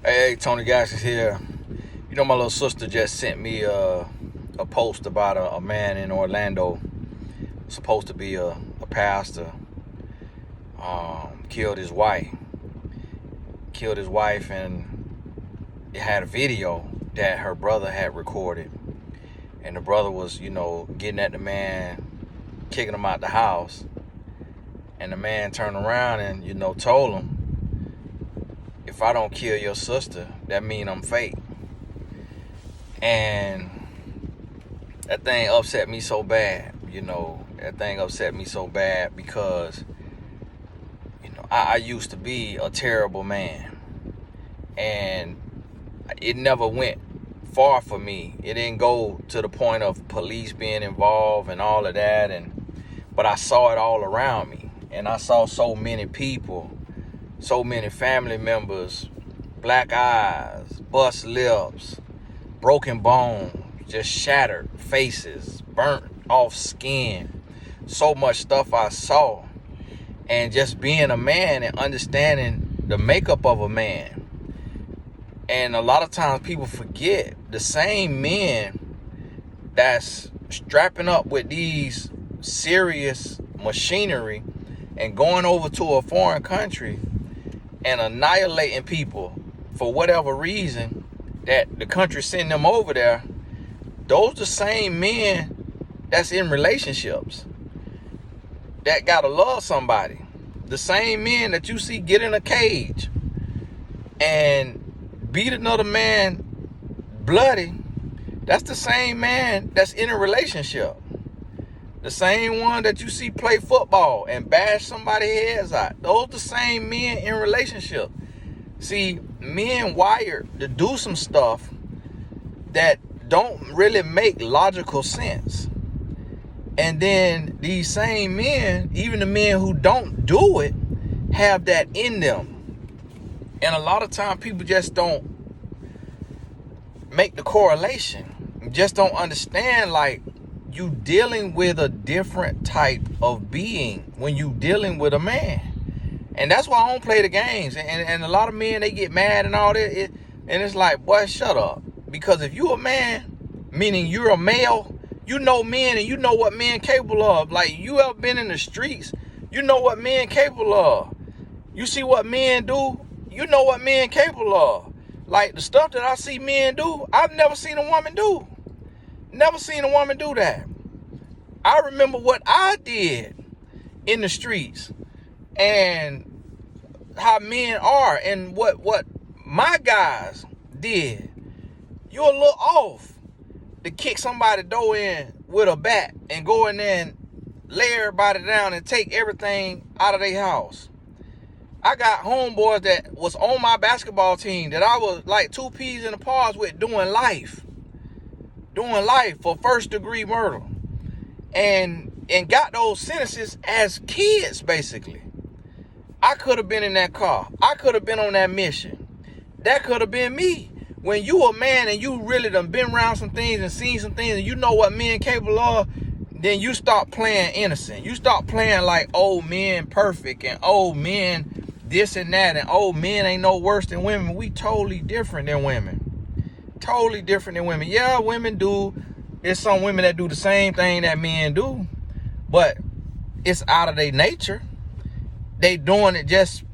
Hey, Tony Gash is here. You know, my little sister just sent me a post about a man in Orlando, supposed to be a pastor, killed his wife. And it had a video that her brother had recorded. And the brother was, getting at the man, kicking him out the house. And the man turned around and, told him, if I don't kill your sister, that mean I'm fake. And that thing upset me so bad, because, I used to be a terrible man. And it never went far for me. It didn't go to the point of police being involved and all of that. But I saw it all around me. And I saw so many people, so many family members, black eyes, bust lips, broken bones, just shattered faces, burnt off skin. So much stuff I saw. And just being a man and understanding the makeup of a man. And a lot of times people forget the same men that's strapping up with these serious machinery and going over to a foreign country and annihilating people for whatever reason that the country send them over there. Those the same men that's in relationships that gotta love somebody. The same men that you see get in a cage and beat another man bloody, that's the same man that's in a relationship. The same one that you see play football and bash somebody's heads out. Those the same men in relationship. See, men wired to do some stuff that don't really make logical sense. And then these same men, even the men who don't do it, have that in them. And a lot of times people just don't make the correlation. Just don't understand, like, you dealing with a different type of being when you dealing with a man. And that's why I don't play the games. And a lot of men, they get mad and all that. And it's like, boy, shut up. Because if you a man, meaning you're a male, you know men and you know what men capable of. Like, you ever been in the streets, you know what men capable of. You see what men do, you know what men capable of. Like, the stuff that I see men do, I've never seen a woman do. Never seen a woman do that. I remember what I did in the streets and how men are and what my guys did. You're a little off to kick somebody's door in with a bat and go in there and lay everybody down and take everything out of their house. I got homeboys that was on my basketball team that I was like two peas in the pods with doing life for first degree murder, and got those sentences as kids. Basically, I could have been in that car. I could have been on that mission. That could have been me. When you a man and you really done been around some things and seen some things and you know what men capable of, then you start playing innocent. You start playing like old men perfect and old men this and that, and old men ain't no worse than women. We totally different than women. Totally different than women. Yeah, women do. There's some women that do the same thing that men do, but it's out of their nature. They doing it just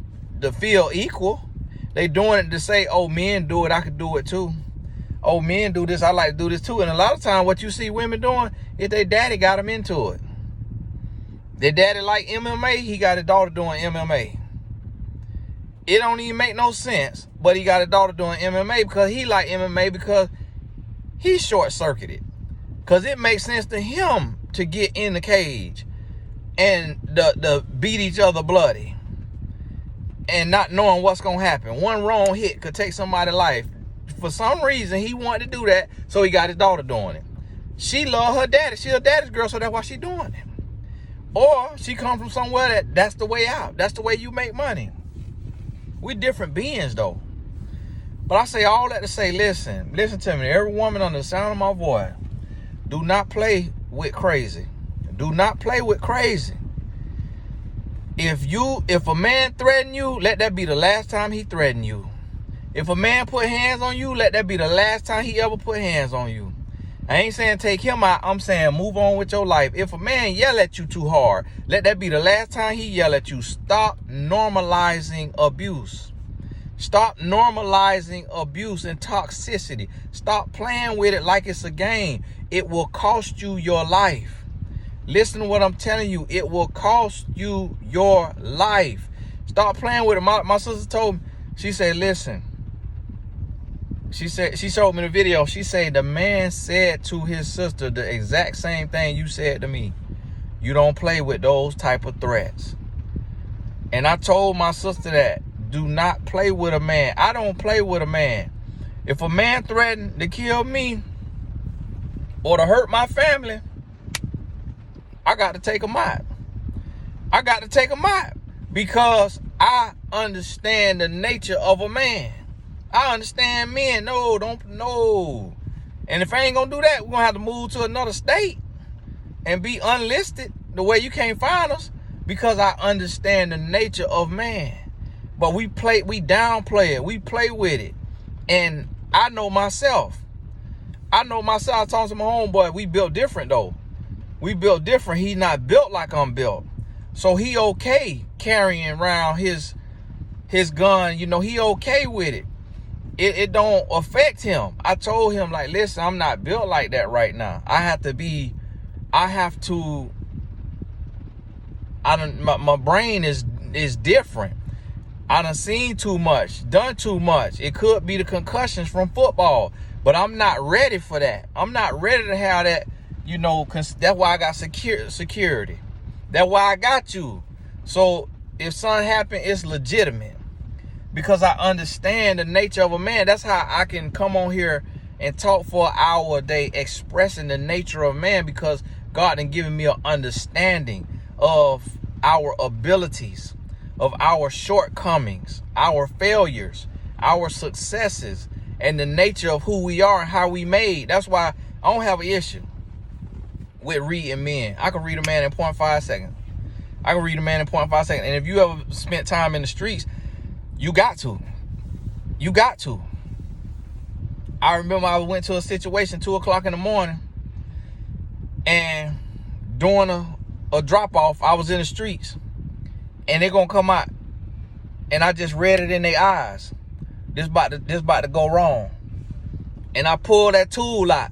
to feel equal. They doing it to say, oh, men do it, I could do it too. Oh, men do this, I like to do this too. And a lot of times what you see women doing is their daddy got them into it. Their daddy like MMA, he got his daughter doing MMA. It don't even make no sense, but he got a daughter doing MMA because he like MMA because he's short-circuited. Because it makes sense to him to get in the cage and the beat each other bloody and not knowing what's going to happen. One wrong hit could take somebody's life. For some reason, he wanted to do that, so he got his daughter doing it. She love her daddy. She a daddy's girl, so that's why she doing it. Or she come from somewhere that's the way out. That's the way you make money. We different beings, though. But I say all that to say, listen to me. Every woman on the sound of my voice, do not play with crazy. Do not play with crazy. If a man threaten you, let that be the last time he threaten you. If a man put hands on you, let that be the last time he ever put hands on you. I ain't saying take him out. I'm saying move on with your life. If a man yell at you too hard, let that be the last time he yell at you. Stop normalizing abuse. Stop normalizing abuse and toxicity. Stop playing with it like it's a game. It will cost you your life. Listen to what I'm telling you. It will cost you your life. Stop playing with it. My sister told me, she said, listen. She showed me the video. She said the man said to his sister the exact same thing you said to me. You don't play with those type of threats. And I told my sister that. Do not play with a man. I don't play with a man. If a man threatened to kill me or to hurt my family, I got to take him out. I got to take him out because I understand the nature of a man. I understand men. No. And if I ain't gonna do that, we're gonna have to move to another state and be unlisted the way you can't find us, because I understand the nature of man. But we downplay it. We play with it. And I know myself. I talking to my homeboy. We built different though. We built different. He not built like I'm built. So he okay carrying around his gun. You know, he okay with it. It don't affect him. I told him, like, listen, I'm not built like that right now. My brain is different. I done seen too much, done too much. It could be the concussions from football, but I'm not ready for that. I'm not ready to have that, you know, that's why I got security. That's why I got you. So if something happen, it's legitimate because I understand the nature of a man. That's how I can come on here and talk for an hour a day expressing the nature of man, because God done given me an understanding of our abilities, of our shortcomings, our failures, our successes, and the nature of who we are and how we made. That's why I don't have an issue with reading men. I can read a man in 0.5 seconds. And if you ever spent time in the streets, you got to. I remember I went to a situation 2 o'clock in the morning, and during a drop off, I was in the streets. And they're gonna come out, and I just read it in their eyes. This about to go wrong. And I pulled that tool out,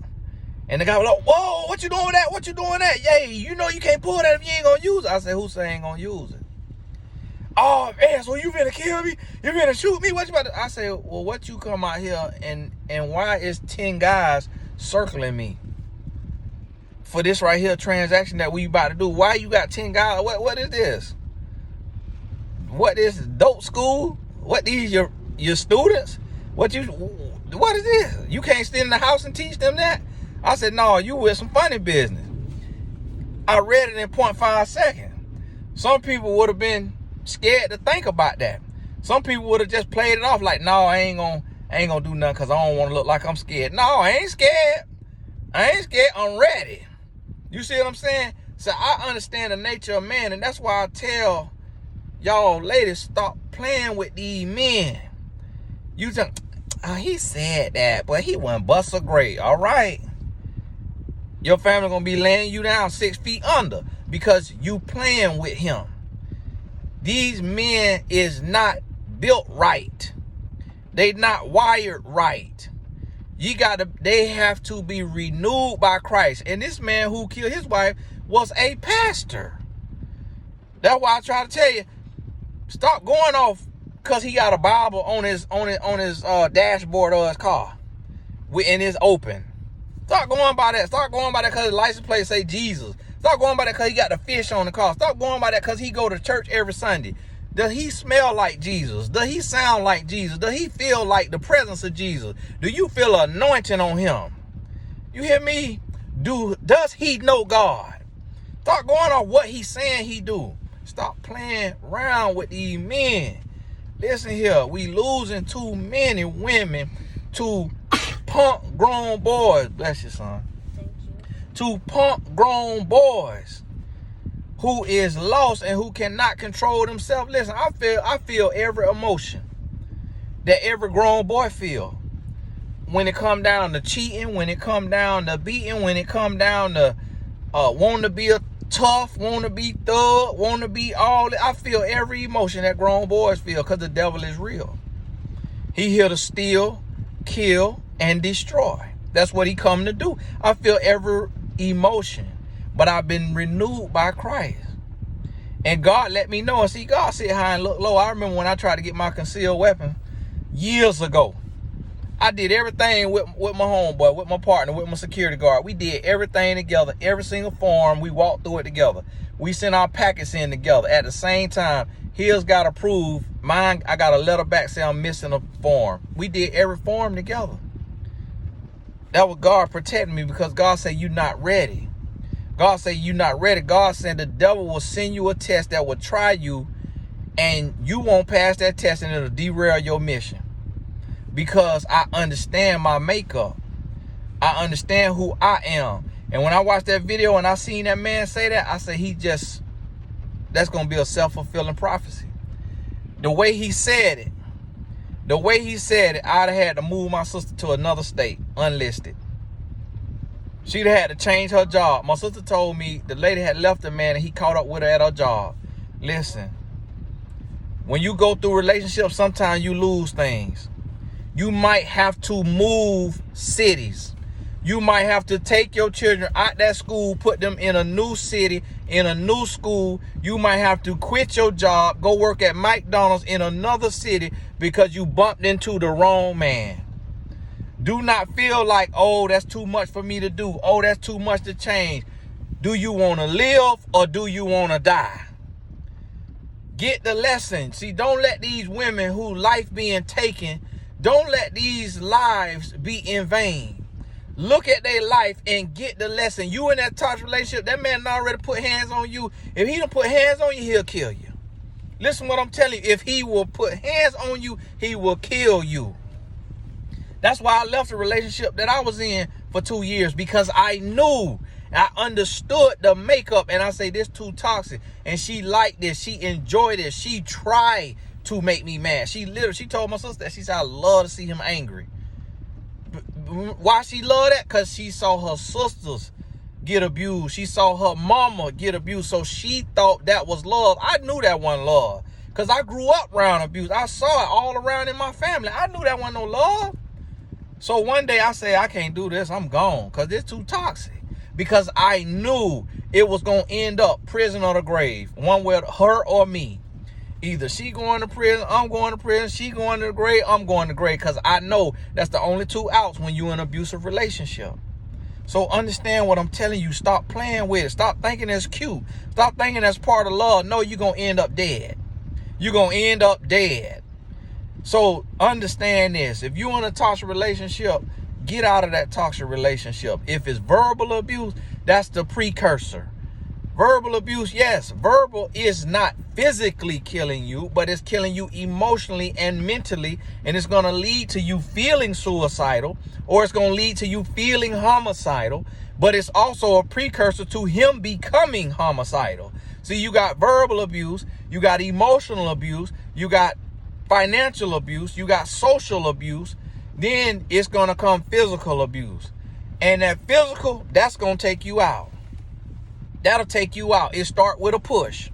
and the guy was like, "Whoa, what you doing with that? What you doing with that? Yay, you know you can't pull that if you ain't gonna use it." I said, "Who say I ain't gonna use it?" "Oh man, so you finna kill me? You finna shoot me? What you about to?" I said, "Well, what you come out here and why is 10 guys circling me for this right here transaction that we about to do? Why you got 10 guys? What is this? What is dope school? What these your students? What is this? You can't stay in the house and teach them that?" I said, "No, you with some funny business." I read it in 0.5 seconds. Some people would have been scared to think about that. Some people would have just played it off like, "No, I ain't gonna do nothing because I don't want to look like I'm scared." No, I ain't scared. I'm ready. You see what I'm saying? So I understand the nature of man, and that's why I tell y'all ladies, stop playing with these men. You think, "Oh, he said that, but he wasn't Buster Gray." All right. Your family gonna be laying you down 6 feet under because you playing with him. These men is not built right. They not wired right. They have to be renewed by Christ. And this man who killed his wife was a pastor. That's why I try to tell you, stop going off because he got a Bible on his dashboard of his car, and it's open. Stop going by that. Stop going by that because the license plate say Jesus. Stop going by that because he got the fish on the car. Stop going by that because he go to church every Sunday. Does he smell like Jesus? Does he sound like Jesus? Does he feel like the presence of Jesus? Do you feel anointing on him? You hear me? Does he know God? Stop going on what he's saying he do. Stop playing around with these men. Listen here, we losing too many women to punk grown boys. Bless you, son. Thank you. To punk grown boys who is lost and who cannot control themselves. Listen, I feel every emotion that every grown boy feel. When it come down to cheating, when it come down to beating, when it come down to wanting to be a tough, want to be thug, want to be all that. I feel every emotion that grown boys feel because the devil is real. He here to steal, kill, and destroy. That's what he come to do. I feel every emotion, but I've been renewed by Christ. And God let me know. And see, God sit high and look low. I remember when I tried to get my concealed weapon years ago. I did everything with my homeboy, with my partner, with my security guard. We did everything together, every single form. We walked through it together. We sent our packets in together. At the same time, his got approved. Mine, I got a letter back saying I'm missing a form. We did every form together. That was God protecting me because God said you're not ready. God said you're not ready. God said the devil will send you a test that will try you and you won't pass that test and it'll derail your mission. Because I understand my makeup. I understand who I am. And when I watched that video and I seen that man say that, I said that's going to be a self-fulfilling prophecy. The way he said it, I'd have had to move my sister to another state, unlisted. She'd have had to change her job. My sister told me the lady had left the man and he caught up with her at her job. Listen, when you go through relationships, sometimes you lose things. You might have to move cities. You might have to take your children out that school, put them in a new city, in a new school. You might have to quit your job, go work at McDonald's in another city because you bumped into the wrong man. Do not feel like, oh, that's too much for me to do. Oh, that's too much to change. Do you want to live or do you want to die? Get the lesson. See, don't let these women who life being taken, don't let these lives be in vain. Look at their life and get the lesson. You in that toxic relationship, that man already put hands on you. If he don't put hands on you, he'll kill you. Listen what I'm telling you. If he will put hands on you, he will kill you. That's why I left the relationship that I was in for 2 years, because I knew, I understood the makeup, and I say this too toxic. And she liked this. She enjoyed it. She tried to make me mad. She told my sister that. She said, I love to see him angry. Why she loved that? Because she saw her sisters get abused. She saw her mama get abused. So she thought that was love. I knew that wasn't love because I grew up around abuse. I saw it all around in my family. I knew that wasn't no love. So one day I said, I can't do this. I'm gone because it's too toxic. Because I knew it was going to end up prison or the grave. One way, her or me. Either she going to prison, I'm going to prison. She going to the grave, I'm going to the grave. Because I know that's the only two outs when you're in an abusive relationship. So understand what I'm telling you. Stop playing with it. Stop thinking it's cute. Stop thinking that's part of love. No, you're going to end up dead. You're going to end up dead. So understand this. If you're in a toxic relationship, get out of that toxic relationship. If it's verbal abuse, that's the precursor. Verbal abuse, yes, verbal is not physically killing you, but it's killing you emotionally and mentally, and it's going to lead to you feeling suicidal, or it's going to lead to you feeling homicidal, but it's also a precursor to him becoming homicidal. See, you got verbal abuse, you got emotional abuse, you got financial abuse, you got social abuse, then it's going to come physical abuse. And that physical, that's going to take you out. That'll take you out. It start with a push.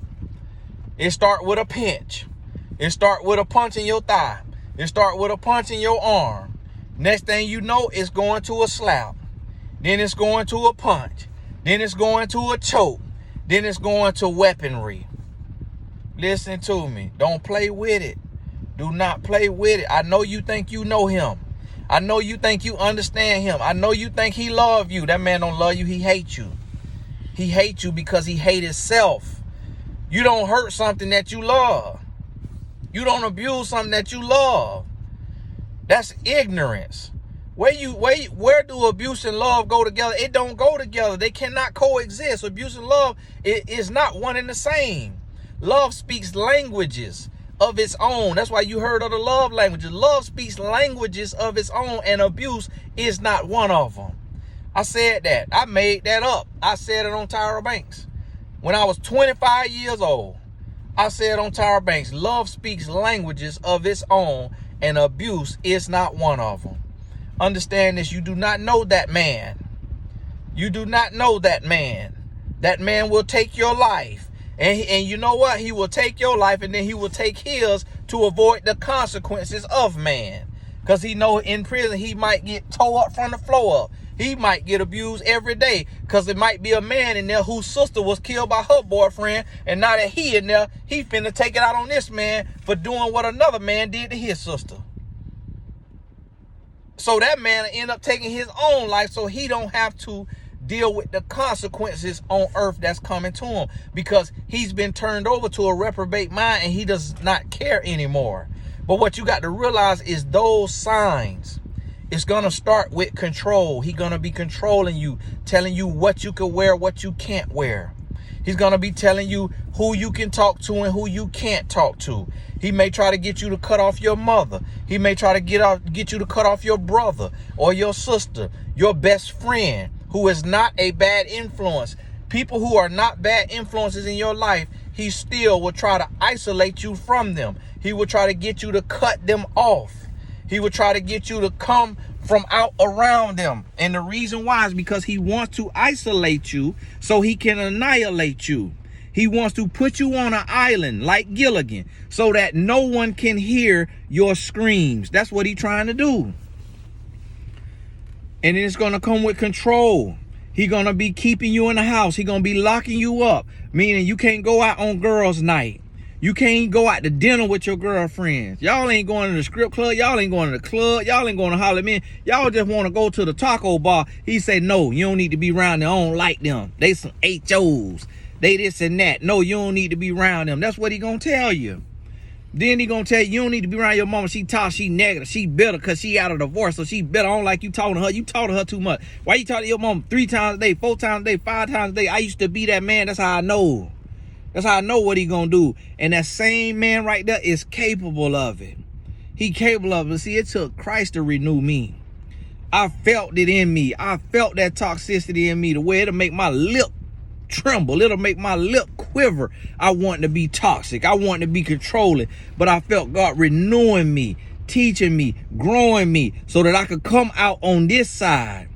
It start with a pinch. It start with a punch in your thigh. It start with a punch in your arm. Next thing you know, it's going to a slap. Then it's going to a punch. Then it's going to a choke. Then it's going to weaponry. Listen to me. Don't play with it. Do not play with it. I know you think you know him. I know you think you understand him. I know you think he love you. That man don't love you. He hates you. He hates you because he hates himself. You don't hurt something that you love. You don't abuse something that you love. That's ignorance. Where do abuse and love go together? It don't go together. They cannot coexist. Abuse and love is not one and the same. Love speaks languages of its own. That's why you heard of the love languages. Love speaks languages of its own, and abuse is not one of them. I said that. I made that up. I said it on Tyra Banks. When I was 25 years old, I said on Tyra Banks, love speaks languages of its own, and abuse is not one of them. Understand this. You do not know that man. You do not know that man. That man will take your life. And you know what? He will take your life and then he will take his to avoid the consequences of man. Because he know in prison he might get tore up from the floor up. He might get abused every day because it might be a man in there whose sister was killed by her boyfriend. And now that he in there, he finna take it out on this man for doing what another man did to his sister. So that man end up taking his own life so he don't have to deal with the consequences on earth that's coming to him, because he's been turned over to a reprobate mind and he does not care anymore. But what you got to realize is those signs, it's going to start with control. He's going to be controlling you, telling you what you can wear, what you can't wear. He's going to be telling you who you can talk to and who you can't talk to. He may try to get you to cut off your mother. He may try to get you to cut off your brother or your sister, your best friend, who is not a bad influence. People who are not bad influences in your life, he still will try to isolate you from them. He will try to get you to cut them off. He will try to get you to come from out around them. And the reason why is because he wants to isolate you so he can annihilate you. He wants to put you on an island like Gilligan so that no one can hear your screams. That's what he's trying to do. And it's going to come with control. He's going to be keeping you in the house. He's going to be locking you up, meaning you can't go out on girls' night. You can't go out to dinner with your girlfriends. Y'all ain't going to the strip club. Y'all ain't going to the club. Y'all ain't going to Holly Men. Y'all just want to go to the taco bar. He said, no, you don't need to be around them. I don't like them. They some HOs. They this and that. No, you don't need to be around them. That's what he going to tell you. Then he gonna tell you, you don't need to be around your mama. She tough, she negative, she bitter because she out of divorce, so she bitter. I don't like you talking to her. You talk to her too much. Why you talk to your mom 3 times a day, 4 times a day, 5 times a day? I used to be that man. That's how I know. That's how I know what he gonna do. And that same man right there is capable of it. He capable of it. See, it took Christ to renew me. I felt it in me. I felt that toxicity in me, the way it'll make my lip tremble. It'll make my lip quiver. I want to be toxic. I want to be controlling. But I felt God renewing me, teaching me, growing me so that I could come out on this side.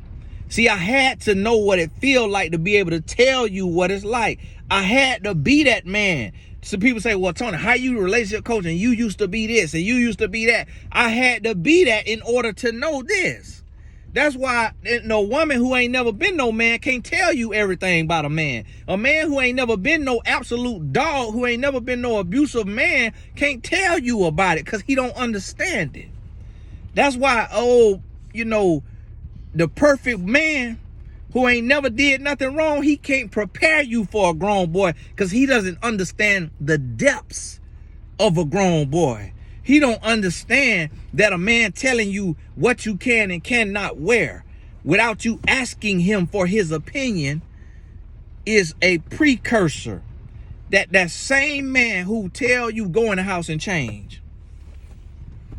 See, I had to know what it feels like to be able to tell you what it's like. I had to be that man. So people say, well, Tony, how you relationship coaching? You used to be this and you used to be that. I had to be that in order to know this. That's why no woman who ain't never been no man can't tell you everything about a man. A man who ain't never been no absolute dog, who ain't never been no abusive man, can't tell you about it because he don't understand it. That's why, the perfect man who ain't never did nothing wrong, he can't prepare you for a grown boy because he doesn't understand the depths of a grown boy. He don't understand that a man telling you what you can and cannot wear without you asking him for his opinion is a precursor. That same man who tell you go in the house and change.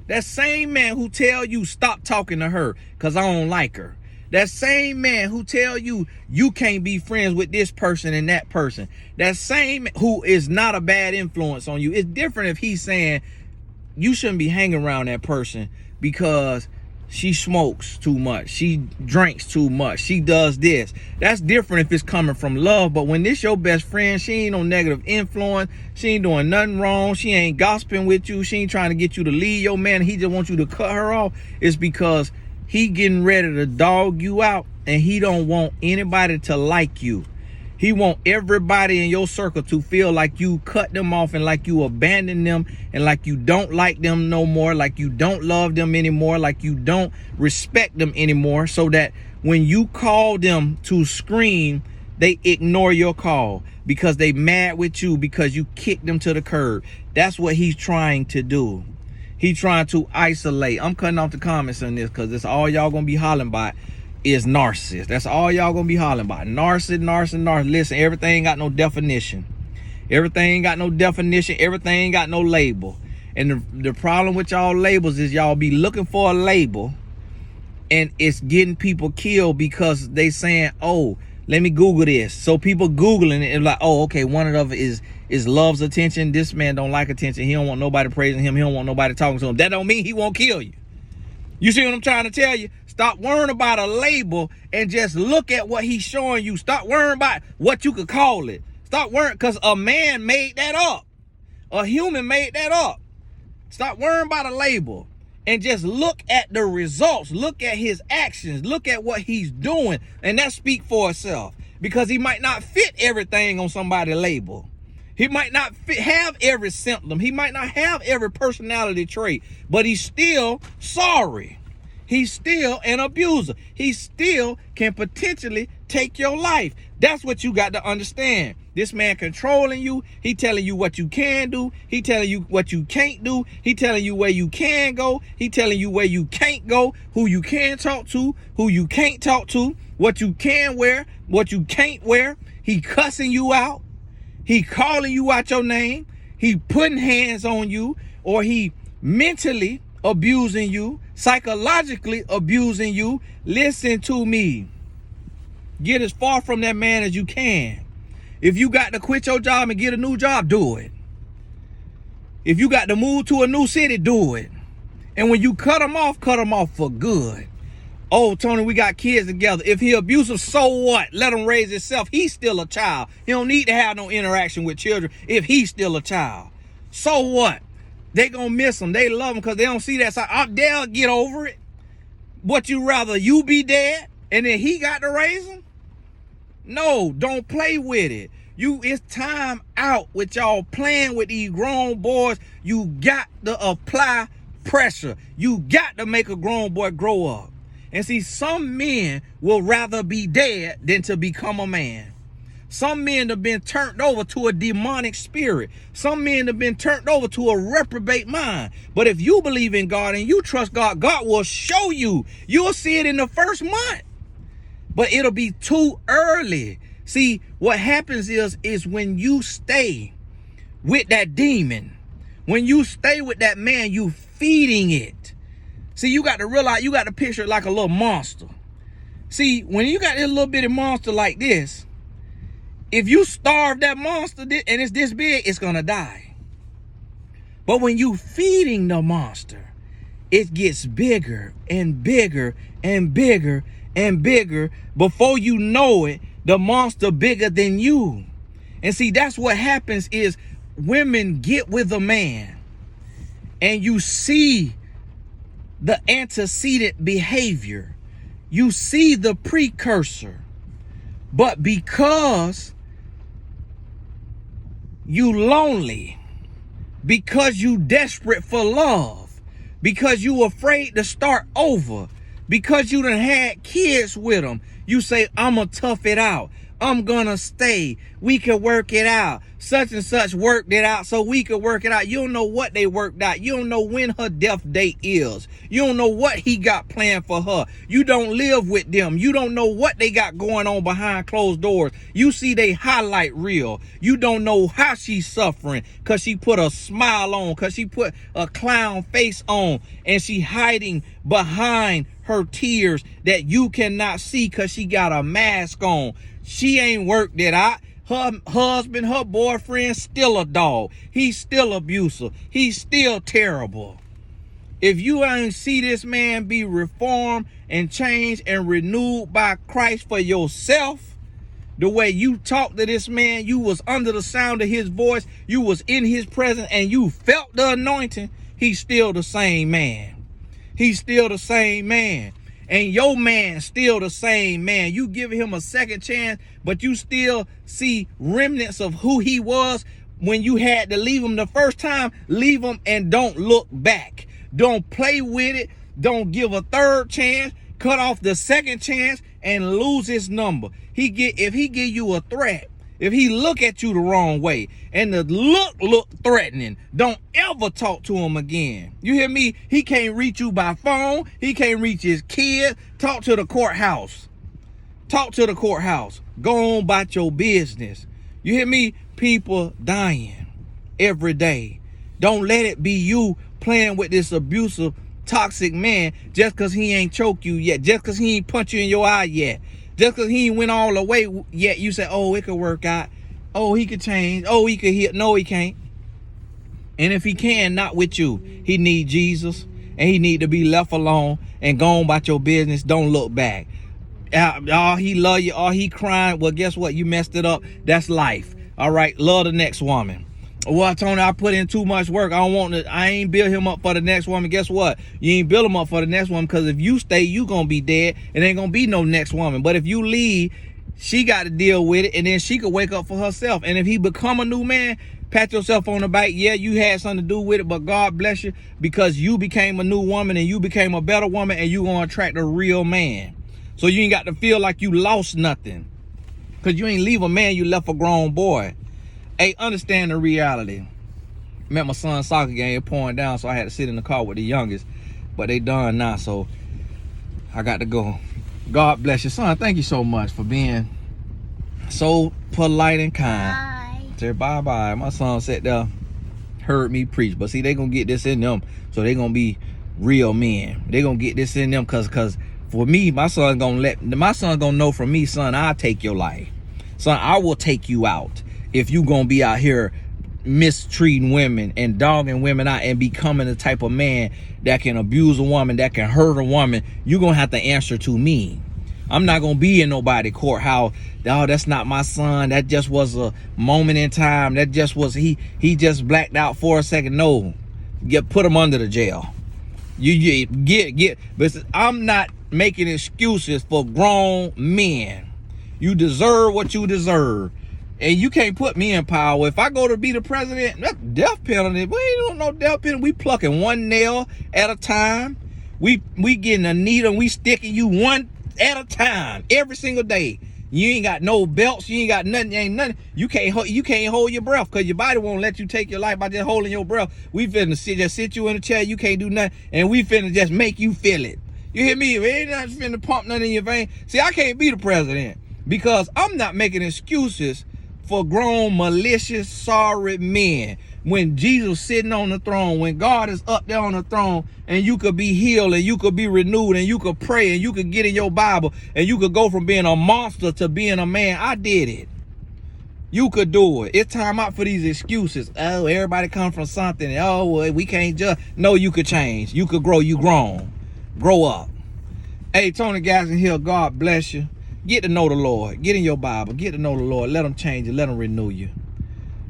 That same man who tell you stop talking to her because I don't like her. That same man who tell you you can't be friends with this person and that person. That same who is not a bad influence on you. It's different if he's saying you shouldn't be hanging around that person because she smokes too much. She drinks too much. She does this. That's different if it's coming from love. But when this your best friend, she ain't no negative influence. She ain't doing nothing wrong. She ain't gossiping with you. She ain't trying to get you to leave your man. He just wants you to cut her off. It's because he getting ready to dog you out and he don't want anybody to like you. He want everybody in your circle to feel like you cut them off and like you abandon them and like you don't like them no more, like you don't love them anymore, like you don't respect them anymore, so that when you call them to scream, they ignore your call because they mad with you because you kicked them to the curb. That's what he's trying to do. He's trying to isolate. I'm cutting off the comments on this because it's all y'all gonna be hollering about is narcissist. That's all y'all gonna be hollering about. Narcissist. Listen, everything ain't got no definition. Everything ain't got no definition. Everything ain't got no label. And the problem with y'all labels is y'all be looking for a label and it's getting people killed because they saying, oh, Let me Google this. So people Googling it and like, oh, okay, one of them is loves attention. This man don't like attention. He don't want nobody praising him. He don't want nobody talking to him. That don't mean he won't kill you. You see what I'm trying to tell you? Stop worrying about a label and just look at what he's showing you. Stop worrying about what you could call it. Stop worrying, because a man made that up. A human made that up. Stop worrying about a label and just look at the results. Look at his actions. Look at what he's doing. And that speaks for itself, because he might not fit everything on somebody's label. He might not have every symptom. He might not have every personality trait, but he's still sorry. He's still an abuser. He still can potentially take your life. That's what you got to understand. This man controlling you. He telling you what you can do. He telling you what you can't do. He telling you where you can go. He telling you where you can't go, who you can talk to, who you can't talk to, what you can wear, what you can't wear. He cussing you out. He calling you out your name. He putting hands on you, or he mentally abusing you, psychologically abusing you. Listen to me. Get as far from that man as you can. If you got to quit your job and get a new job, do it. If you got to move to a new city, do it. And when you cut him off for good. Oh, Tony, we got kids together. If he abusive, so what? Let him raise himself. He's still a child. He don't need to have no interaction with children if he's still a child. So what? They gonna miss him. They love him because they don't see that side. They'll get over it. What, you rather you be dead and then he got to raise him? No, don't play with it. It's time out with y'all playing with these grown boys. You got to apply pressure. You got to make a grown boy grow up. And see, some men will rather be dead than to become a man. Some men have been turned over to a demonic spirit. Some men have been turned over to a reprobate mind. But if you believe in God and you trust God, God will show you. You'll see it in the first month. But it'll be too early. See, what happens is when you stay with that demon, when you stay with that man, you feeding it. See, you got to realize, you got to picture it like a little monster. See, when you got this little bitty monster like this, if you starve that monster and it's this big, it's going to die. But when you feeding the monster, it gets bigger and bigger and bigger and bigger. Before you know it, the monster bigger than you. And see, that's what happens is women get with a man and you see the antecedent behavior. You see the precursor. But because you lonely, because you desperate for love, because you afraid to start over, because you done had kids with them, you say, I'ma tough it out. I'm gonna stay. We can work it out. Such and such worked it out so we could work it out. You don't know what they worked out. You don't know when her death date is. You don't know what he got planned for her. You don't live with them. You don't know what they got going on behind closed doors. You see they highlight reel. You don't know how she's suffering because she put a smile on, because she put a clown face on, and she hiding behind her tears that you cannot see because she got a mask on. She ain't worked it out. Her husband, her boyfriend, still a dog. He's still abusive. He's still terrible. If you ain't see this man be reformed and changed and renewed by Christ for yourself, the way you talk to this man, you was under the sound of his voice, you was in his presence, and you felt the anointing, he's still the same man. He's still the same man. And your man still the same man. You give him a second chance, but you still see remnants of who he was when you had to leave him the first time. Leave him and don't look back. Don't play with it. Don't give a third chance. Cut off the second chance and lose his number. If he give you a threat, if he look at you the wrong way and the look threatening, don't ever talk to him again. You hear me? He can't reach you by phone. He can't reach his kid. Talk to the courthouse. Talk to the courthouse. Go on about your business. You hear me? People dying every day. Don't let it be you playing with this abusive, toxic man just because he ain't choked you yet. Just because he ain't punched you in your eye yet. Just because he ain't went all the way yet, you say, oh, it could work out. Oh, he could change. Oh, he could heal. No, he can't. And if he can, not with you. He need Jesus, and he need to be left alone and go on about your business. Don't look back. Oh, he love you. Oh, he crying. Well, guess what? You messed it up. That's life. All right. Love the next woman. Well, Tony, I put in too much work. I ain't build him up for the next woman. Guess what? You ain't build him up for the next woman, because if you stay, you gonna be dead. It ain't gonna be no next woman. But if you leave, she got to deal with it, and then she could wake up for herself. And if he become a new man, pat yourself on the back. Yeah, you had something to do with it, but God bless you, because you became a new woman and you became a better woman, and you gonna attract a real man. So you ain't got to feel like you lost nothing, because you ain't leave a man, you left a grown boy. Hey, understand the reality. Met my son's soccer game, pouring down, so I had to sit in the car with the youngest. But they done now, so I got to go. God bless you, son. Thank you so much for being so polite and kind. Bye. Say bye-bye. My son sat there, heard me preach. But see, they going to get this in them, so they going to be real men. They going to get this in them, because for me, my son going to know from me, son, I'll take your life. Son, I will take you out. If you gonna be out here mistreating women and dogging women out and becoming the type of man that can abuse a woman, that can hurt a woman, you gonna have to answer to me. I'm not gonna be in nobody courthouse. Oh, that's not my son. That just was a moment in time. That just was he just blacked out for a second. No, put him under the jail. You get. But I'm not making excuses for grown men. You deserve what you deserve. And you can't put me in power. If I go to be the president, that's death penalty. We ain't doing no death penalty. We plucking one nail at a time. We getting a needle and we sticking you one at a time every single day. You ain't got no belts. You ain't got nothing. Ain't nothing. You can't hold your breath, because your body won't let you take your life by just holding your breath. We finna just sit you in a chair. You can't do nothing, and we finna just make you feel it. You hear me? We ain't not finna pump nothing in your vein. See, I can't be the president because I'm not making excuses for grown, malicious, sorry men. When Jesus sitting on the throne, when God is up there on the throne, and you could be healed, and you could be renewed, and you could pray, and you could get in your Bible, and you could go from being a monster to being a man. I did it. You could do it. It's time out for these excuses. Oh, everybody come from something. Oh, well, we can't just. No, you could change. You could grow. You grown. Grow up. Hey, Tony Gaskin here. God bless you. Get to know the Lord. Get in your Bible. Get to know the Lord. Let him change you. Let him renew you.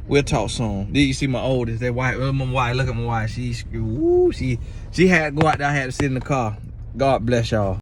We'll talk soon. Did you see my oldest? That white. My wife. Look at my wife. She had to go out there. I had to sit in the car. God bless y'all.